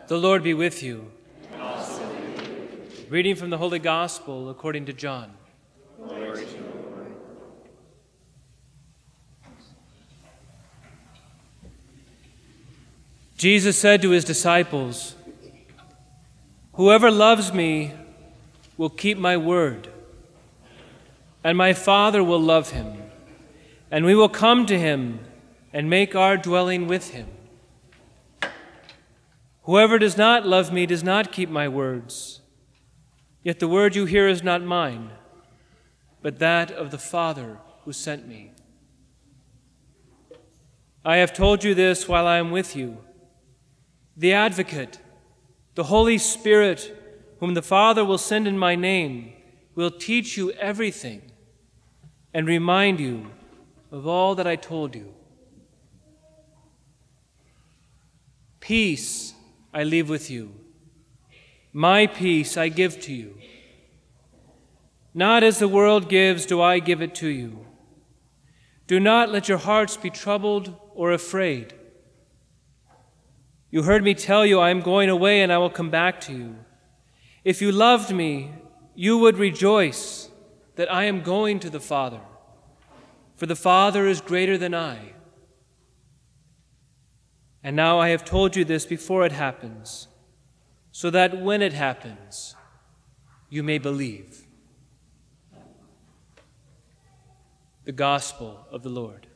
The Lord be with you. And also with you. Reading from the Holy Gospel according to John. Glory to you, Lord. Jesus said to his disciples, "Whoever loves me will keep my word, and my Father will love him, and we will come to him and make our dwelling with him. Whoever does not love me does not keep my words. Yet the word you hear is not mine, but that of the Father who sent me. I have told you this while I am with you. The Advocate, the Holy Spirit, whom the Father will send in my name, will teach you everything and remind you of all that I told you. Peace I leave with you. My peace I give to you. Not as the world gives do I give it to you. Do not let your hearts be troubled or afraid. You heard me tell you I am going away and I will come back to you. If you loved me, you would rejoice that I am going to the Father, for the Father is greater than I. And now I have told you this before it happens, so that when it happens, you may believe." The Gospel of the Lord.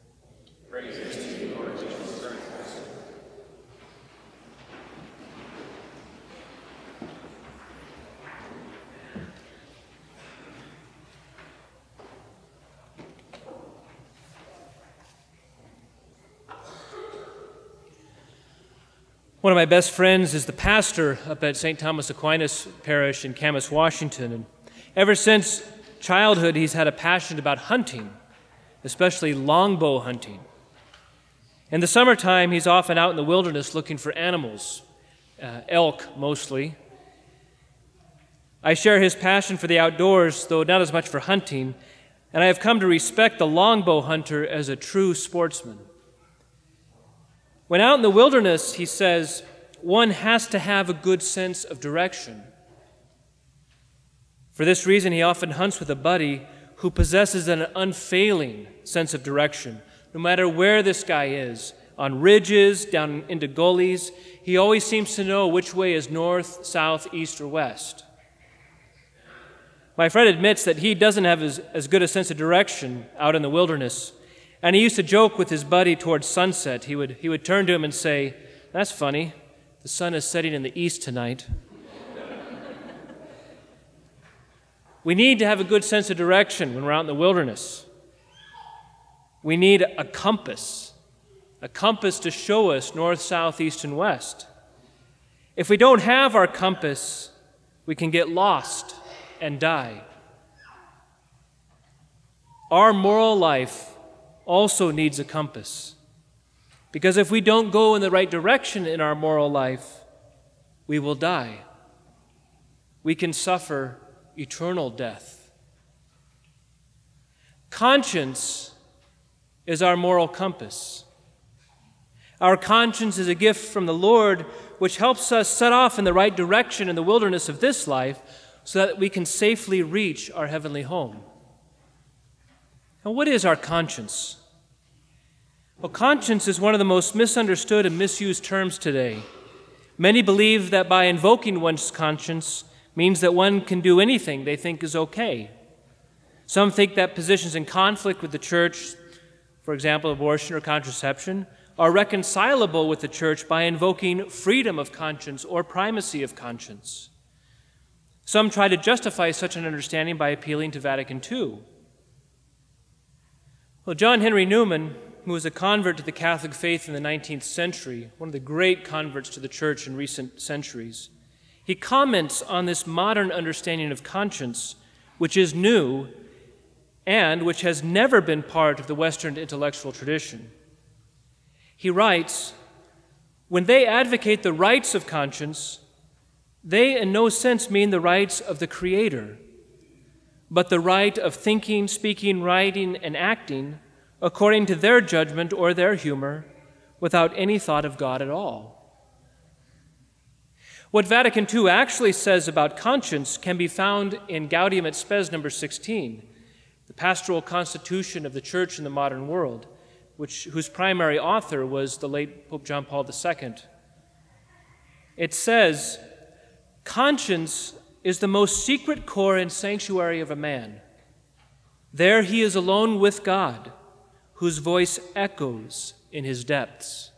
Praise to you, Lord Jesus Christ. One of my best friends is the pastor up at St. Thomas Aquinas Parish in Camas, Washington. And ever since childhood, he's had a passion about hunting, especially longbow hunting. In the summertime, he's often out in the wilderness looking for animals, elk mostly. I share his passion for the outdoors, though not as much for hunting, and I have come to respect the longbow hunter as a true sportsman. When out in the wilderness, he says, one has to have a good sense of direction. For this reason, he often hunts with a buddy who possesses an unfailing sense of direction. No matter where this guy is, on ridges, down into gullies, he always seems to know which way is north, south, east, or west. My friend admits that he doesn't have as good a sense of direction out in the wilderness. And he used to joke with his buddy towards sunset. He would turn to him and say, "That's funny. The sun is setting in the east tonight." We need to have a good sense of direction when we're out in the wilderness. We need a compass to show us north, south, east, and west. If we don't have our compass, we can get lost and die. Our moral life also needs a compass, because if we don't go in the right direction in our moral life, we will die. We can suffer eternal death. Conscience is our moral compass. Our conscience is a gift from the Lord which helps us set off in the right direction in the wilderness of this life so that we can safely reach our heavenly home. Now, what is our conscience? Well, conscience is one of the most misunderstood and misused terms today. Many believe that by invoking one's conscience means that one can do anything they think is okay. Some think that positions in conflict with the church, for example, abortion or contraception, are reconcilable with the church by invoking freedom of conscience or primacy of conscience. Some try to justify such an understanding by appealing to Vatican II. Well, John Henry Newman, who was a convert to the Catholic faith in the 19th century, one of the great converts to the church in recent centuries, he comments on this modern understanding of conscience, which is new and which has never been part of the Western intellectual tradition. He writes, "When they advocate the rights of conscience, they in no sense mean the rights of the Creator, but the right of thinking, speaking, writing, and acting according to their judgment or their humor, without any thought of God at all. What Vatican II actually says about conscience can be found in Gaudium et Spes number 16, the pastoral constitution of the Church in the modern world, whose primary author was the late Pope John Paul II. It says, "Conscience is the most secret core and sanctuary of a man. There he is alone with God, whose voice echoes in his depths.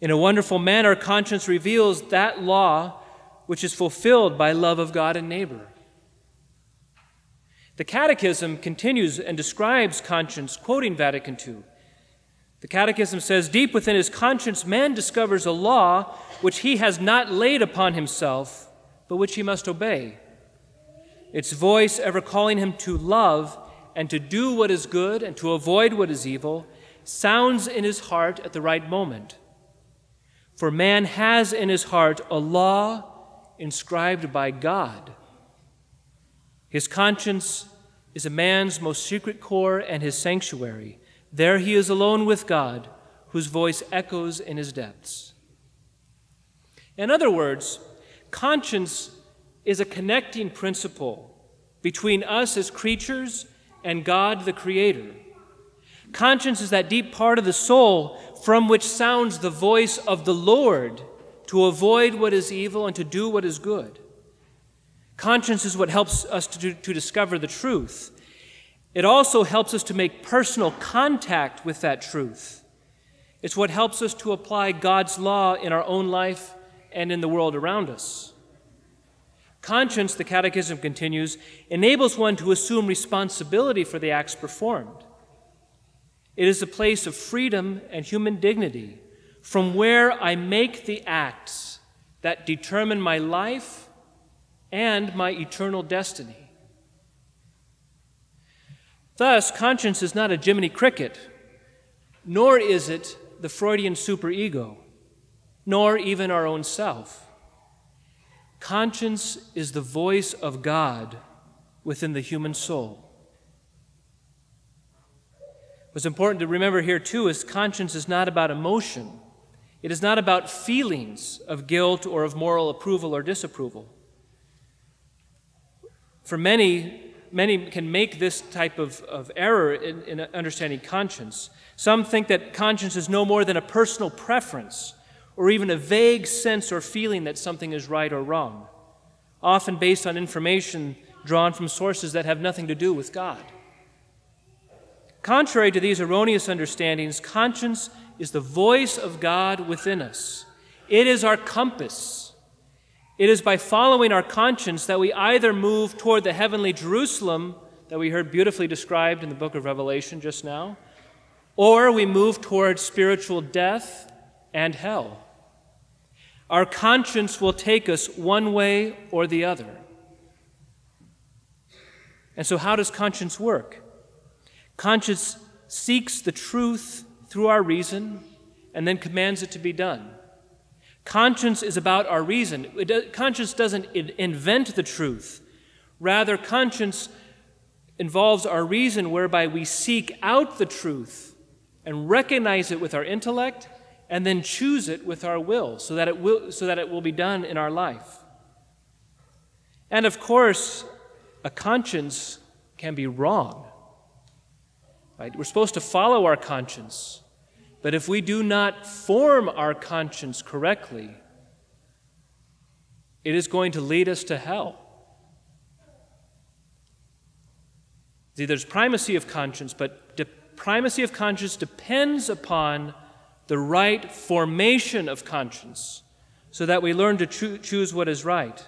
In a wonderful manner, conscience reveals that law which is fulfilled by love of God and neighbor." The Catechism continues and describes conscience, quoting Vatican II. The Catechism says, "Deep within his conscience, man discovers a law which he has not laid upon himself, but which he must obey. Its voice ever calling him to love and to do what is good and to avoid what is evil sounds in his heart at the right moment. For man has in his heart a law inscribed by God. His conscience is a man's most secret core and his sanctuary. There he is alone with God, whose voice echoes in his depths." In other words, conscience is a connecting principle between us as creatures and God the Creator. Conscience is that deep part of the soul from which sounds the voice of the Lord to avoid what is evil and to do what is good. Conscience is what helps us to discover the truth. It also helps us to make personal contact with that truth. It's what helps us to apply God's law in our own life and in the world around us. Conscience, the Catechism continues, enables one to assume responsibility for the acts performed. It is a place of freedom and human dignity from where I make the acts that determine my life and my eternal destiny. Thus, conscience is not a Jiminy Cricket, nor is it the Freudian superego, nor even our own self. Conscience is the voice of God within the human soul. What's important to remember here, too, is conscience is not about emotion. It is not about feelings of guilt or of moral approval or disapproval. For many can make this type of error in understanding conscience. Some think that conscience is no more than a personal preference or even a vague sense or feeling that something is right or wrong, often based on information drawn from sources that have nothing to do with God. Contrary to these erroneous understandings, conscience is the voice of God within us. It is our compass. It is by following our conscience that we either move toward the heavenly Jerusalem that we heard beautifully described in the book of Revelation just now, or we move toward spiritual death and hell. Our conscience will take us one way or the other. And so how does conscience work? Conscience seeks the truth through our reason and then commands it to be done. Conscience is about our reason. Conscience doesn't invent the truth. Rather, conscience involves our reason whereby we seek out the truth and recognize it with our intellect and then choose it with our will so that it will be done in our life. And of course, a conscience can be wrong. Right? We're supposed to follow our conscience. But if we do not form our conscience correctly, it is going to lead us to hell. See, there's primacy of conscience, but the primacy of conscience depends upon the right formation of conscience so that we learn to choose what is right.